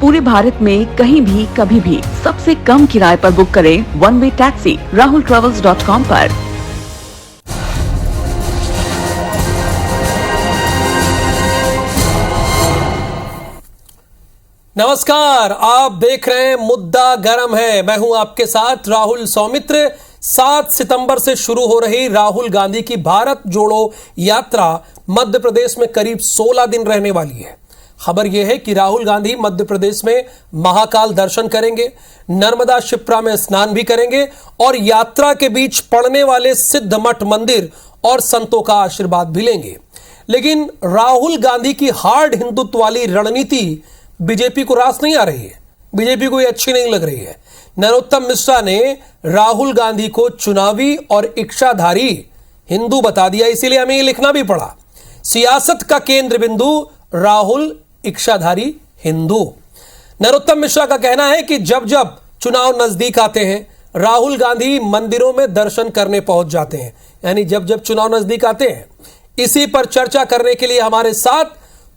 पूरे भारत में कहीं भी कभी भी सबसे कम किराए पर बुक करें वन वे टैक्सी rahultravels.com पर। नमस्कार, आप देख रहे हैं मुद्दा गरम है। मैं हूं आपके साथ राहुल सौमित्र। 7 सितंबर से शुरू हो रही राहुल गांधी की भारत जोड़ो यात्रा मध्य प्रदेश में करीब 16 दिन रहने वाली है। खबर यह है कि राहुल गांधी मध्य प्रदेश में महाकाल दर्शन करेंगे, नर्मदा शिप्रा में स्नान भी करेंगे और यात्रा के बीच पड़ने वाले सिद्ध मठ मंदिर और संतों का आशीर्वाद भी लेंगे। लेकिन राहुल गांधी की हार्ड हिंदुत्व वाली रणनीति बीजेपी को रास नहीं आ रही है, बीजेपी को ये अच्छी नहीं लग रही है। नरोत्तम मिश्रा ने राहुल गांधी को चुनावी और इच्छाधारी हिंदू बता दिया, इसीलिए हमें ये लिखना भी पड़ा। सियासत का केंद्र बिंदु राहुल इच्छाधारी हिंदू। नरोत्तम मिश्रा का कहना है कि जब जब चुनाव नजदीक आते हैं राहुल गांधी मंदिरों में दर्शन करने पहुंच जाते हैं, यानी जब जब चुनाव नजदीक आते हैं। इसी पर चर्चा करने के लिए हमारे साथ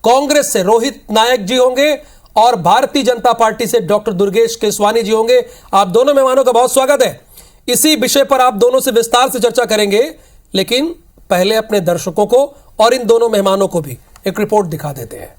कांग्रेस से रोहित नायक जी होंगे और भारतीय जनता पार्टी से डॉक्टर दुर्गेश केसवानी जी होंगे। आप दोनों मेहमानों का बहुत स्वागत है। इसी विषय पर आप दोनों से विस्तार से चर्चा करेंगे, लेकिन पहले अपने दर्शकों को और इन दोनों मेहमानों को भी एक रिपोर्ट दिखा देते हैं।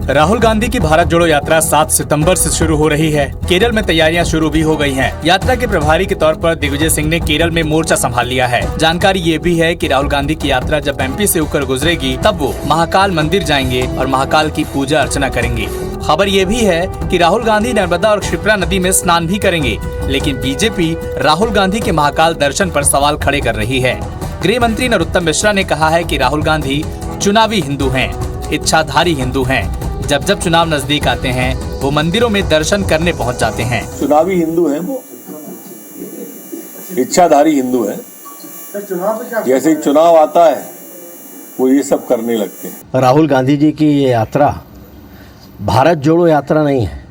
राहुल गांधी की भारत जोड़ो यात्रा 7 सितंबर से शुरू हो रही है। केरल में तैयारियां शुरू भी हो गई हैं। यात्रा के प्रभारी के तौर पर दिग्विजय सिंह ने केरल में मोर्चा संभाल लिया है। जानकारी ये भी है कि राहुल गांधी की यात्रा जब एमपी से होकर गुजरेगी तब वो महाकाल मंदिर जाएंगे और महाकाल की पूजा अर्चना करेंगे। खबर ये भी है कि राहुल गांधी नर्मदा और क्षिप्रा नदी में स्नान भी करेंगे, लेकिन बीजेपी राहुल गांधी के महाकाल दर्शन पर सवाल खड़े कर रही है। गृह मंत्री नरोत्तम मिश्रा ने कहा है कि राहुल गांधी चुनावी हिंदू हैं, इच्छाधारी हिंदू हैं। जब जब चुनाव नजदीक आते हैं वो मंदिरों में दर्शन करने पहुंच जाते हैं। चुनावी हिंदू हैं, वो इच्छाधारी हिंदू हैं। जैसे ही चुनाव आता है वो ये सब करने लगते हैं। राहुल गांधी जी की ये यात्रा भारत जोड़ो यात्रा नहीं है,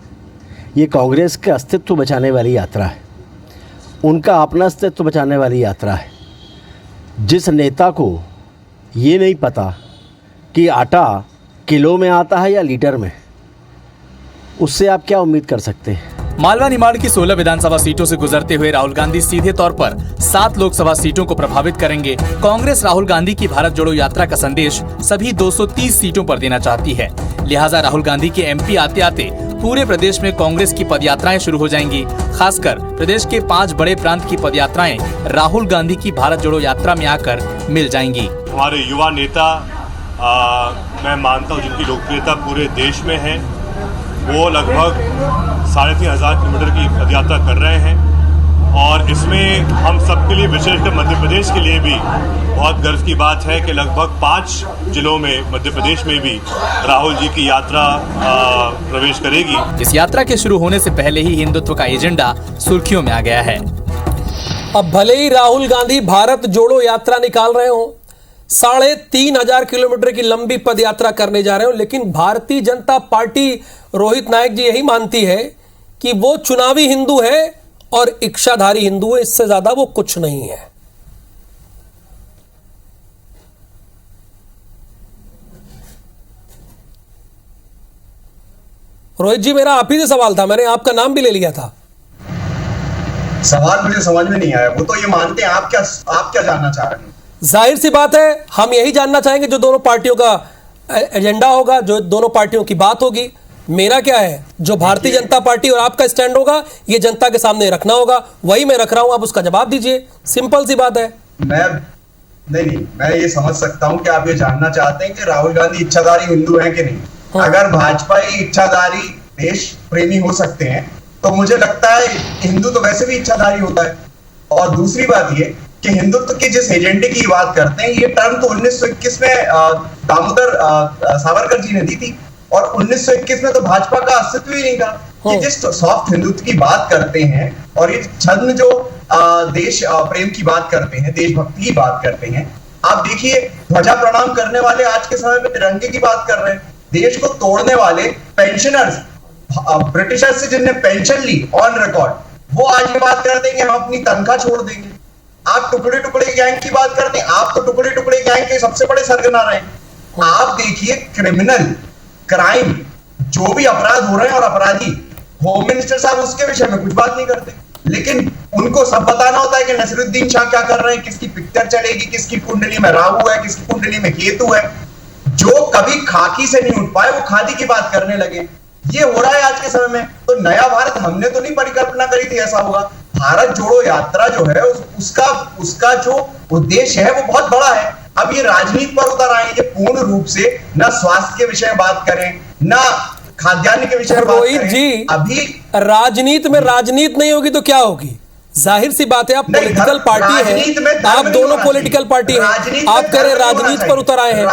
ये कांग्रेस के अस्तित्व बचाने वाली यात्रा है, उनका अपना अस्तित्व बचाने वाली यात्रा है। जिस नेता को ये नहीं पता कि आटा किलो में आता है या लीटर में, उससे आप क्या उम्मीद कर सकते हैं। मालवा निमाड़ की 16 विधानसभा सीटों से गुजरते हुए राहुल गांधी सीधे तौर पर 7 लोकसभा सीटों को प्रभावित करेंगे। कांग्रेस राहुल गांधी की भारत जोड़ो यात्रा का संदेश सभी 230 सीटों पर देना चाहती है। लिहाजा राहुल गांधी के एमपी आते आते पूरे प्रदेश में कांग्रेस की पदयात्राएं शुरू हो जाएंगी। खासकर प्रदेश के 5 बड़े प्रांत की पदयात्राएं राहुल गांधी की भारत जोड़ो यात्रा में आकर मिल जाएंगी। हमारे युवा नेता मैं मानता हूँ जिनकी लोकप्रियता पूरे देश में है, वो लगभग 3500 किलोमीटर की पदयात्रा कर रहे हैं और इसमें हम सबके लिए, विशेषकर मध्य प्रदेश के लिए भी बहुत गर्व की बात है कि लगभग 5 जिलों में मध्य प्रदेश में भी राहुल जी की यात्रा प्रवेश करेगी। इस यात्रा के शुरू होने से पहले ही हिंदुत्व का एजेंडा सुर्खियों में आ गया है। अब भले ही राहुल गांधी भारत जोड़ो यात्रा निकाल रहे हो, 3500 किलोमीटर की लंबी पद यात्रा करने जा रहे हो, लेकिन भारतीय जनता पार्टी रोहित नायक जी यही मानती है कि वो चुनावी हिंदू है और इच्छाधारी हिंदू है, इससे ज्यादा वो कुछ नहीं है। रोहित जी, मेरा आप ही से सवाल था, मैंने आपका नाम भी ले लिया था। सवाल मुझे समझ में नहीं आया। वो तो ये मानते हैं, आप क्या जानना चाह रहे हैं? जाहिर सी बात है, हम यही जानना चाहेंगे जो दोनों पार्टियों का एजेंडा होगा, जो दोनों पार्टियों की बात होगी। मेरा क्या है, जो भारतीय जनता पार्टी और आपका स्टैंड होगा ये जनता के सामने रखना होगा, वही मैं रख रहा हूं, आप उसका जवाब दीजिए। सिंपल सी बात है। मैं ये समझ सकता हूं कि आप ये जानना चाहते हैं कि राहुल गांधी इच्छाधारी हिंदू हैं कि नहीं। हाँ। अगर भाजपा ही इच्छाधारी देश प्रेमी हो सकते हैं तो मुझे लगता है हिंदू तो वैसे भी इच्छाधारी होता है। और दूसरी बात ये कि हिंदुत्व के जिस एजेंडे की बात करते हैं, ये टर्म तो 1921 में दामोदर सावरकर जी ने दी थी और 1921 में तो भाजपा का अस्तित्व ही नहीं था। कि जिस सॉफ्ट हिंदुत्व की बात करते हैं और ये छद्म जो देश प्रेम की बात करते हैं, देशभक्ति की बात करते हैं, आप देखिए ध्वजा प्रणाम करने वाले आज के समय में तिरंगे की बात कर रहे हैं। देश को तोड़ने वाले पेंशनर्स, ब्रिटिशर्स से जिनने पेंशन ली ऑन रिकॉर्ड, वो आज ये बात करते हैं कि हम अपनी तनख्वाह छोड़ देंगे। आप टुकड़े टुकड़े गैंग की बात करते हैं, आप तो टुकड़े टुकड़े गैंग के सबसे बड़े सरगना रहे। आप देखिए क्रिमिनल क्राइम, जो भी अपराध हो रहे हैं और अपराधी, होम मिनिस्टर साहब उसके विषय में कुछ बात नहीं करते, लेकिन उनको सब बताना होता है कि नसीरुद्दीन शाह क्या कर रहे हैं, किसकी पिक्चर चलेगी, किसकी कुंडली में राहु है, किसकी कुंडली में केतु है। जो कभी खाकी से नहीं उठ पाए वो खादी की बात करने लगे। ये हो रहा है आज के समय में। तो नया भारत हमने तो नहीं परिकल्पना करी थी ऐसा होगा। भारत जोड़ो यात्रा जो है उसका जो उद्देश्य है वो बहुत बड़ा है। अब ये राजनीति पर उतर आए, ये पूर्ण रूप से न स्वास्थ्य के विषय में बात करें, न खाद्यान्न के विषय में बात रोहित करें। जी, अभी राजनीति में राजनीति नहीं होगी तो क्या होगी? जाहिर सी बात है, आप पॉलिटिकल पार्टी है, आप दोनों पॉलिटिकल पार्टी हैं, आप कह रहे राजनीति पर उतर आए हैं।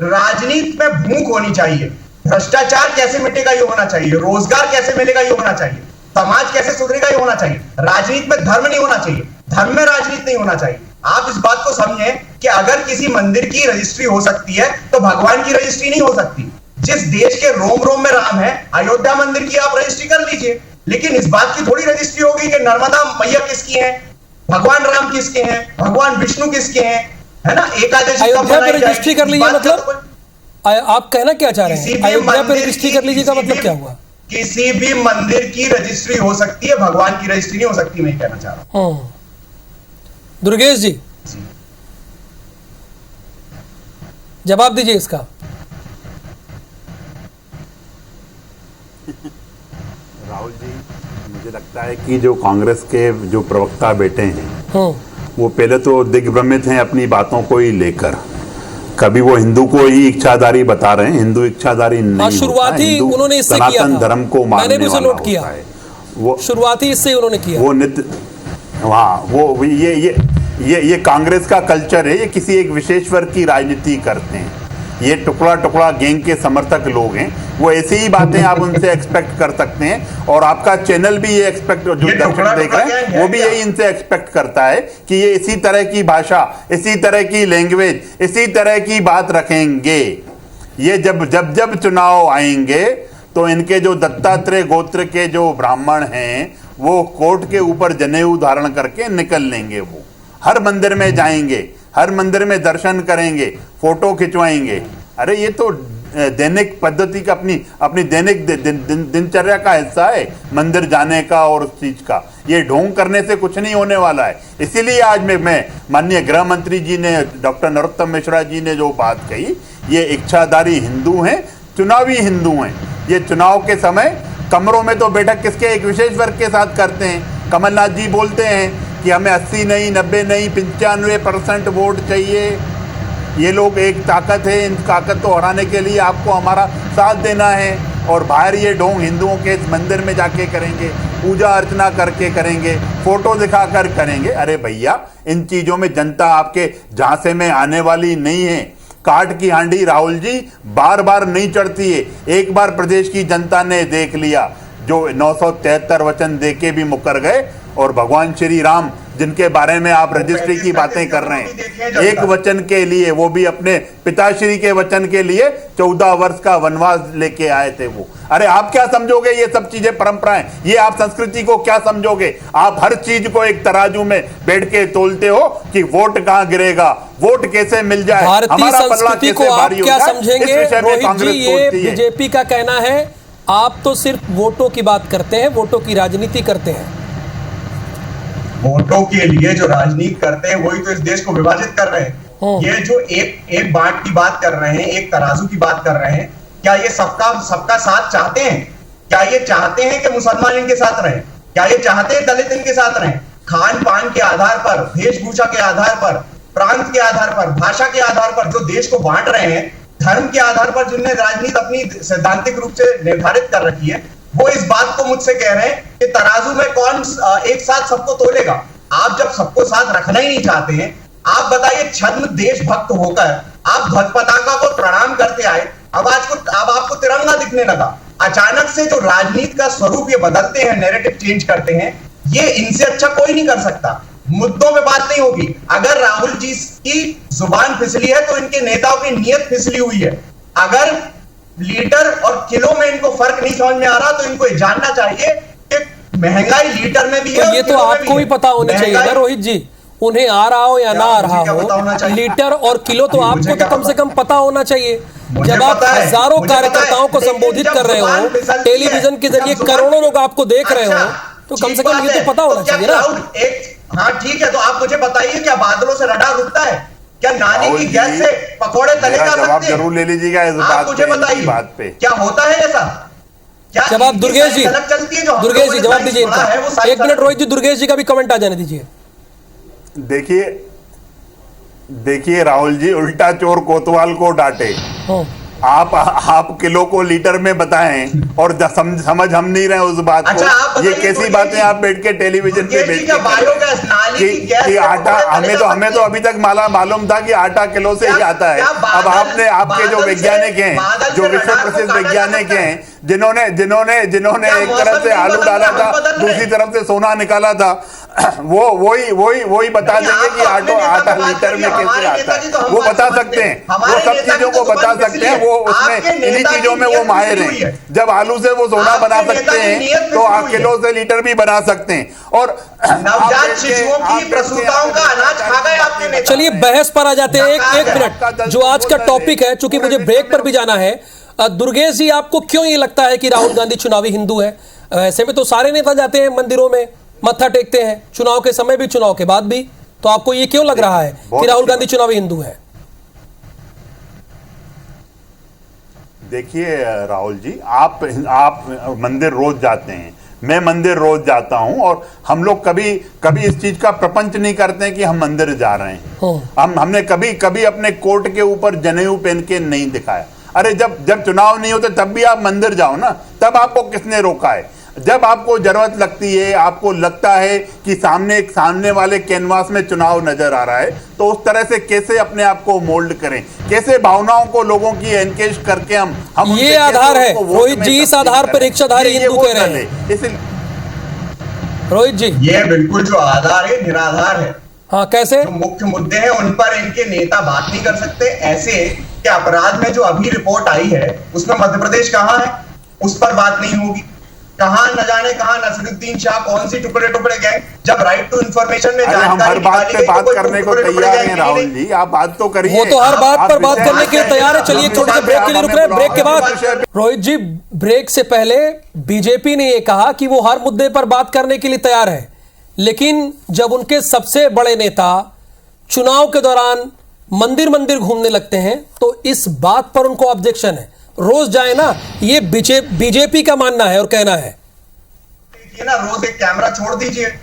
राजनीति में भूख होनी चाहिए, भ्रष्टाचार कैसे मिटेगा ये होना चाहिए, रोजगार कैसे मिलेगा ये होना चाहिए, समाज कैसे सुधरेगा ये होना चाहिए। राजनीति में धर्म नहीं होना चाहिए, धर्म में राजनीति नहीं होना चाहिए। आप इस बात को समझें कि अगर किसी मंदिर की रजिस्ट्री हो सकती है तो भगवान की रजिस्ट्री नहीं हो सकती। जिस देश के रोम रोम में राम है, अयोध्या मंदिर की आप रजिस्ट्री कर लीजिए, लेकिन इस बात की थोड़ी रजिस्ट्री होगी कि नर्मदा मैया किसकी है, भगवान राम किसके हैं, भगवान विष्णु किसके हैं, है ना। एकादशी अयोध्या पे रजिस्ट्री कर लीजिए, मतलब आप कहना क्या चाह रहे हैं? अयोध्या पे रजिस्ट्री कर लीजिए का मतलब क्या हुआ? किसी भी मंदिर की रजिस्ट्री हो सकती है, भगवान की रजिस्ट्री नहीं हो सकती, मैं कहना चाह रहा हूं। दुर्गेश जी, जवाब दीजिए इसका। राहुल जी, मुझे लगता है कि जो कांग्रेस के जो प्रवक्ता बेटे हैं वो पहले तो दिग्भ्रमित हैं अपनी बातों को ही लेकर। कभी वो हिंदू को ही इच्छाधारी बता रहे हैं, हिंदू इच्छाधारी नहीं शुरुआती उन्होंने इससे किया सनातन धर्म को मानने मैंने भी वाला नोट किया होता है। वो शुरुआती इससे उन्होंने किया। वो नित्य वहाँ वो ये कांग्रेस का कल्चर है। ये किसी एक विशेष वर्ग की राजनीति करते हैं। ये टुकड़ा टुकड़ा गैंग के समर्थक लोग हैं। वो ऐसी ही बातें आप उनसे एक्सपेक्ट कर सकते हैं, और आपका चैनल भी ये एक्सपेक्ट, जो दर्शक देख रहे हैं वो भी यही इनसे एक्सपेक्ट करता है कि ये इसी तरह की भाषा, इसी तरह की लैंग्वेज, इसी तरह की बात रखेंगे। ये जब चुनाव आएंगे तो इनके जो दत्तात्रेय गोत्र के जो ब्राह्मण हैं वो कोर्ट के ऊपर जनेऊ धारण करके निकल लेंगे। वो हर मंदिर में जाएंगे, हर मंदिर में दर्शन करेंगे, फोटो खिंचवाएंगे। अरे ये तो दैनिक पद्धति का, अपनी दैनिक दिनचर्या का हिस्सा है मंदिर जाने का और उस चीज का। ये ढोंग करने से कुछ नहीं होने वाला है। इसीलिए आज मैं माननीय गृह मंत्री जी ने, डॉक्टर नरोत्तम मिश्रा जी ने जो बात कही, ये इच्छाधारी हिंदू हैं, चुनावी हिंदू हैं। ये चुनाव के समय कमरों में तो बैठक किसके, एक विशेष वर्ग के साथ करते हैं। कमलनाथ जी बोलते हैं कि हमें 80 नहीं, 90 नहीं, 95% वोट चाहिए। ये लोग एक ताकत है, इन ताकत को हराने के लिए आपको हमारा साथ देना है। और बाहर ये ढोंग हिंदुओं के इस मंदिर में जाके करेंगे, पूजा अर्चना करके करेंगे, फोटो दिखाकर करेंगे। अरे भैया, इन चीज़ों में जनता आपके झांसे में आने वाली नहीं है। काट की हांडी राहुल जी बार बार नहीं चढ़ती है। एक बार प्रदेश की जनता ने देख लिया, जो 973 वचन देके भी मुकर गए, और भगवान श्री राम जिनके बारे में आप रजिस्ट्री की बातें कर रहे हैं, एक वचन के लिए, वो भी अपने पिताश्री के वचन के लिए 14 वर्ष का वनवास लेके आए थे वो। अरे आप क्या समझोगे ये सब चीजें, परंपराएं, ये आप संस्कृति को क्या समझोगे? आप हर चीज को एक तराजू में बैठ के तोलते हो कि वोट कहाँ गिरेगा, वोट कैसे मिल जाए, भारतीय संस्कृति को आप क्या समझेंगे? रोहित जी, ये बीजेपी का कहना है आप तो सिर्फ वोटों की बात करते हैं, वोटों की राजनीति करते हैं। वोटों के लिए जो राजनीति करते हैं वही तो इस देश को विभाजित कर रहे हैं। ये जो एक बाट की बात कर रहे हैं, एक तराजू की बात कर रहे हैं, क्या ये सबका साथ चाहते हैं? क्या ये चाहते हैं कि मुसलमान इनके साथ रहें? क्या ये चाहते हैं दलित इनके साथ रहें? खान पान के आधार पर, वेशभूषा के आधार पर, प्रांत के आधार पर, भाषा के आधार पर जो देश को बांट रहे हैं, धर्म के आधार पर जिनने राजनीति अपनी सैद्धांतिक रूप से निर्धारित कर रखी है, वो इस बात को मुझसे कह रहे हैं कि तराजू में कौन एक साथ सबको तोलेगा। आप जब सबको साथ रखना ही नहीं चाहते हैं, आप बताइए, छद्म देशभक्त होकर आप ध्वज पताका को प्रणाम करते आए, अब आपको तिरंगा दिखने लगा। अचानक से जो राजनीति का स्वरूप ये बदलते हैं, नैरेटिव चेंज करते हैं, ये इनसे अच्छा कोई नहीं कर सकता। मुद्दों में बात नहीं होगी। अगर राहुल जी की जुबान फिसली है तो इनके नेताओं की नीयत फिसली हुई है। अगर लीटर और किलो में इनको फर्क नहीं समझ में आ रहा तो इनको जानना चाहिए कि महंगाई लीटर में भी है। ये तो आपको भी पता होनी चाहिए ना रोहित जी, उन्हें आ रहा हो या ना आ रहा मुझे क्या पता होना हो, चाहिए? लीटर और किलो तो मुझे आपको क्या तो कम से कम पता होना चाहिए। मुझे जब आप पता है, हजारों मुझे पता है, कार्यकर्ताओं को लेकिन संबोधित जब कर रहे जुबान हो, फिसलती है, टेलीविजन के जरिए जब जुबान- करोड़ों लोग आपको देख रहे हो, अच्छा, तो कम ठीक से कम बात ये है। तो पता होना क्या चाहिए ना। क्राउड हाँ ठीक है, तो आप मुझे बताइए, क्या बादलों से रडार रुकता है? क्या नानी राहुल की जी, गैस से पकौड़े तले मेरा जा जवाब सकते हैं? जरूर ले लीजिएगा इस आप बात मुझे पे, इनकी बताइए, बात पे। क्या होता है ऐसा? क्या जवाब इनकी दुर्गेश जी, सारी झलक चलती है जो हम दुर्गेश लोगों जी ने जवाब सारी दीजिए सुना है, वो इनका। सारी एक मिनट झलक- रोहित जी, दुर्गेश जी का भी कमेंट आ जाने दीजिए। देखिए राहुल जी, उल्टा चोर कोतवाल को डांटे। हाँ। आप किलो को लीटर में बताएं और समझ हम नहीं रहे उस बात अच्छा, आप को। ये बताइए कैसी दुर्गेश बातें जी, आप बैठ के टेलीविजन पे दुर्गेश बैठ जी के का कर रहे बायोगैस हैं नाली की कि गैस से आटा पकौड़े तले हमें तो अभी तक मालूम था कि आटा किलो से ही क्या- आता है। क्या अब आपके जो बादल से- वैज्ञानिक हैं, बादल जो से विश्व रडार को प्रसिद्ध काटा जा वैज्ञानिक सकता है? हैं, जिन्होंने क्या एक मौसम तरफ से नहीं आलू बदल डाला रहा, था, हम बदल रहे दूसरी हैं? तरफ से सोना निकाला था, वही बता नहीं, देंगे आप कि तो अपने नेता आटा की बात लीटर में करिए, कैसे हमारे आता नेताजी तो है, हम वो बात बता समझते सकते हैं। हमारे वो सब नेताजी चीजों को तो बता जुबान सकते हैं। फिसली वो है। उसमें आपके इन्हीं नेता चीजों की में वो नीयत माहिर फिसली हुई हैं। है। जब आलू से वो सोना आपके बना नेता सकते की हैं नीयत तो फिसली आप हुई है। किलो से लीटर भी बना सकते हैं। और नवजात शिशुओं की प्रसूताओं का अनाज खा गए आपके नेता। चलिए बहस पर आ जाते हैं। एक मिनट, जो आज का टॉपिक है, चूंकि मुझे ब्रेक पर भी जाना है। दुर्गेश जी, आपको क्यों ये लगता है कि राहुल गांधी चुनावी हिंदू है? ऐसे में तो सारे नेता जाते हैं मंदिरों में, मत्था टेकते हैं, चुनाव के समय भी, चुनाव के बाद भी। तो आपको ये क्यों लग रहा है कि राहुल गांधी चुनावी हिंदू है? देखिए राहुल जी, आप मंदिर रोज जाते हैं, मैं मंदिर रोज जाता हूं, और हम लोग कभी इस चीज का प्रपंच नहीं करते हैं कि हम मंदिर जा रहे हैं। हमने कभी अपने कोट के ऊपर जनेऊ पहन के नहीं दिखाया। अरे जब चुनाव नहीं होते तब भी आप मंदिर जाओ ना, तब आपको किसने रोका है? जब आपको जरूरत लगती है, आपको लगता है कि सामने वाले कैनवास में चुनाव नजर आ रहा है, तो उस तरह से कैसे अपने आप को मोल्ड करें, कैसे भावनाओं को लोगों की एनकेज करके हम ये आधार है रोहित जी, इस आधार पर रिक्शाधारी हिंदू कह रहे हैं। इसलिए रोहित जी, ये बिल्कुल जो आधार है निराधार है। हाँ, कैसे? जो मुख्य मुद्दे हैं उन पर इनके नेता बात नहीं कर सकते। ऐसे कि अपराध में जो अभी रिपोर्ट आई है उसमें मध्य प्रदेश कहाँ है, उस पर बात नहीं होगी। कहाँ न जाने कहाँ नसरुद्दीन शाह, कौन सी टुकड़े गैंग, जब राइट टू इंफॉर्मेशन में हम हर बात पे बात करने को तैयार हैं राहुल जी, आप बात तो करिए। वो तो हर बात पर बात विषय- करने के लिए तैयार है। चलिए थोड़ी देर ब्रेक के लिए रुक रहे हैं, ब्रेक के बाद। रोहित जी, ब्रेक से पहले बीजेपी ने ये कहा कि वो हर मुद्दे पर बात करने के लिए तैयार है, लेकिन जब उनके सबसे बड़े नेता चुनाव के दौरान मंदिर घूमने लगते हैं तो इस बात पर उनको ऑब्जेक्शन है। रोज जाए ना, ये बीजेपी का मानना है और कहना है। देखिए ना, रोज एक कैमरा छोड़ दीजिए,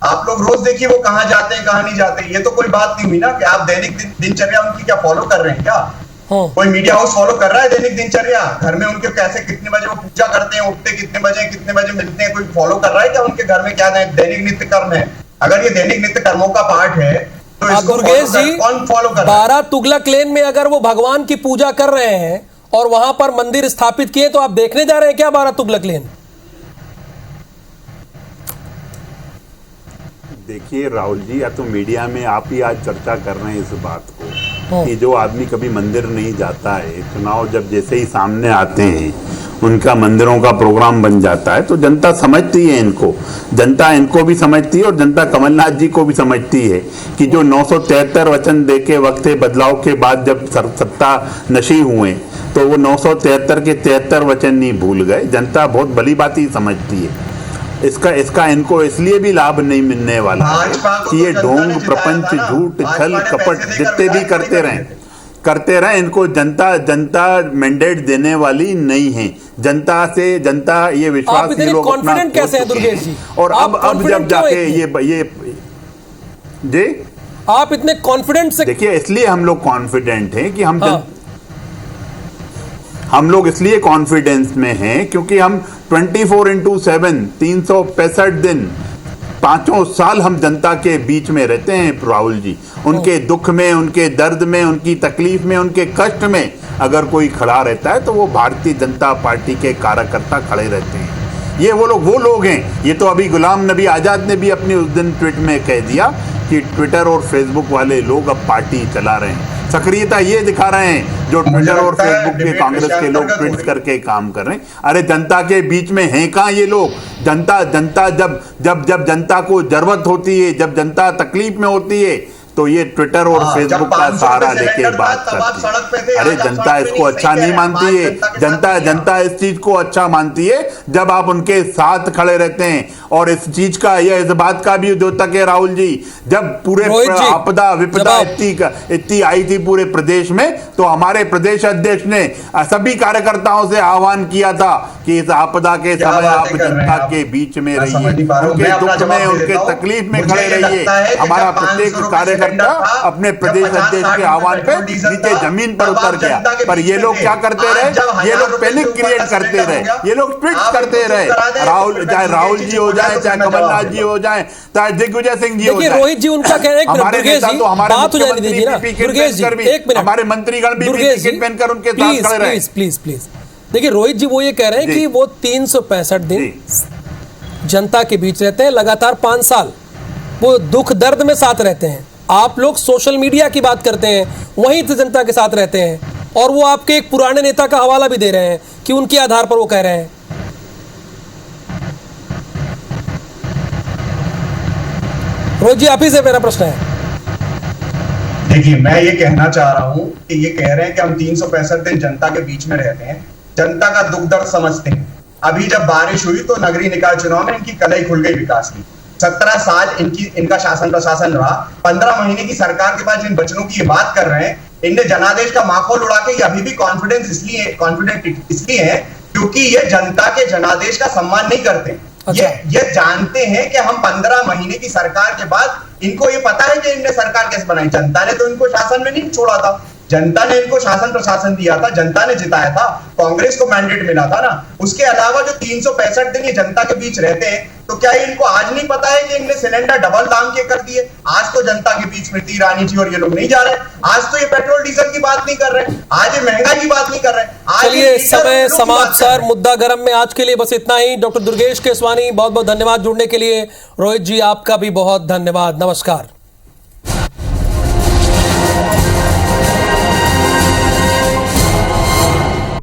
आप लोग रोज देखिए वो कहाँ जाते हैं कहाँ नहीं जाते। ये तो कोई बात नहीं हुई ना कि आप दैनिक दिनचर्या उनकी क्या फॉलो कर रहे हैं क्या? कोई मीडिया हाउस फॉलो कर रहा है दैनिक दिनचर्या? घर में उनके कैसे, कितने बजे वो पूजा करते हैं, उठते कितने बजे मिलते हैं, कोई फॉलो कर रहा है क्या उनके घर में क्या दैनिक नित्य कर्म है? अगर ये दैनिक नित्य कर्मों का पार्ट है तो इसको दुर्गेश जी, कौन फॉलो कर रहा है? 12 तुगलक लेन में अगर वो भगवान की पूजा कर रहे हैं और वहां पर मंदिर स्थापित किए, तो आप देखने जा रहे हैं क्या 12 तुगलक लेन? देखिए राहुल जी, या तो मीडिया में आप ही आज चर्चा कर रहे हैं इस बात को कि जो आदमी कभी मंदिर नहीं जाता है, चुनाव जब जैसे ही सामने आते हैं उनका मंदिरों का प्रोग्राम बन जाता है, तो जनता समझती है इनको, जनता इनको भी समझती है और जनता कमलनाथ जी को भी समझती है कि जो 973 वचन दे के वक्त बदलाव के बाद जब सत्ता नशी हुए तो वो 973 के 73 वचन नहीं भूल गए। जनता बहुत भली बात ही समझती है। इसका इनको इसलिए भी लाभ नहीं मिलने वाला है कि ये ढोंग, प्रपंच, झूठ, छल, कपट जितने भी करते रहे, इनको जनता मैंडेट देने वाली नहीं है। जनता ये विश्वास ये लोग अपना कॉन्फिडेंट कैसे है दुर्गेश जी? और अब जब जाके ये जी आप इतने कॉन्फिडेंट से, देखिए, इसलिए हम लोग कॉन्फिडेंट हैं कि हम लोग इसलिए कॉन्फिडेंस में हैं क्योंकि हम 24/7 365 दिन 5 साल हम जनता के बीच में रहते हैं राहुल जी। उनके दुख में, उनके दर्द में, उनकी तकलीफ में, उनके कष्ट में अगर कोई खड़ा रहता है तो वो भारतीय जनता पार्टी के कार्यकर्ता खड़े रहते हैं। ये वो लोग हैं। ये तो अभी गुलाम नबी आज़ाद ने भी अपने उस दिन ट्वीट में कह दिया कि ट्विटर और फेसबुक वाले लोग अब पार्टी चला रहे हैं। सक्रियता ये दिखा रहे हैं जो ट्विटर और फेसबुक के कांग्रेस के लोग ट्वीट करके काम कर रहे हैं। अरे जनता के बीच में हैं कहाँ ये लोग? जनता जब जनता को जरूरत होती है, जब जनता तकलीफ में होती है, तो ये ट्विटर और फेसबुक का सहारा लेके बात करती है। अरे जनता इसको अच्छा नहीं मानती है। जनता इस चीज को अच्छा मानती है जब आप उनके साथ खड़े रहते हैं। और इस चीज का, यह इस बात का भी द्योतक है राहुल जी, जब पूरे आपदा विपदा इतनी आई थी पूरे प्रदेश में, तो हमारे प्रदेश अध्यक्ष ने सभी कार्यकर्ताओं से आह्वान किया था कि इस आपदा के समय आप जनता के बीच में रहिए, उनके दुख में, उनके तकलीफ में खड़े रहिए। हमारा प्रत्येक कार्यकर्ता अपने प्रदेश अध्यक्ष के आह्वान पे नीचे जमीन पर उतर गया। पर ये लोग क्या करते रहे? ये लोग पैनिक क्रिएट करते रहे, ये लोग ट्वीट करते रहे। चाहे राहुल जी हो जाए, चाहे कमलनाथ जी हो जाए, चाहे दिग्विजय सिंह जी हो जाए, रोहित जी उनका कह रहे हैं हमारे नेता तो हमारे मुख्यमंत्री हमारे मंत्रीगण भी टिकट पहनकर उनके साथ खड़े रहे। प्लीज देखिए, रोहित जी वो ये कह रहे हैं कि वो 365 दिन जनता के बीच रहते हैं, लगातार 5 साल वो दुख दर्द में साथ रहते हैं। आप लोग सोशल मीडिया की बात करते हैं, वहीं तो जनता के साथ रहते हैं, और वो आपके एक पुराने नेता का हवाला भी दे रहे हैं कि उनके आधार पर वो कह रहे हैं। रोहित जी, आप ही से मेरा प्रश्न है। देखिए, मैं ये कहना चाह रहा हूं कि ये कह रहे हैं कि हम 365 दिन जनता के बीच में रहते हैं, जनता का दुख दर्द समझते हैं। अभी जब बारिश हुई तो नगरीय निकाय चुनाव में इनकी कलई खुल गई विकास की। 17 साल इनका शासन प्रशासन रहा, 15 महीने की सरकार के बाद जिन वचनों की ये बात कर रहे हैं, इनने जनादेश का माखौल उड़ा के ये अभी भी कॉन्फिडेंट इसलिए है क्योंकि ये जनता के जनादेश का सम्मान नहीं करते। अच्छा। ये जानते हैं कि हम 15 महीने की सरकार के बाद, इनको ये पता है कि इनने सरकार कैसे बनाई। जनता ने तो इनको शासन में नहीं छोड़ा था, जनता ने इनको शासन प्रशासन दिया था, जनता ने जिताया था, कांग्रेस को मैंडेट मिला था ना। उसके अलावा जो 365 दिन ये जनता के बीच रहते हैं, तो क्या इनको आज नहीं पता है कि इनने सिलेंडर डबल दाम के कर दिए? आज तो जनता के बीच स्मृति ईरानी जी और ये लोग नहीं जा रहे, आज तो ये पेट्रोल डीजल की बात नहीं कर रहे, आज ये महंगाई की बात नहीं कर रहे। चलिए, समय समाप्त सर, मुद्दा गर्म में आज के लिए बस इतना ही। डॉक्टर दुर्गेश केसवानी, बहुत बहुत धन्यवाद जुड़ने के लिए। रोहित जी, आपका भी बहुत धन्यवाद। नमस्कार।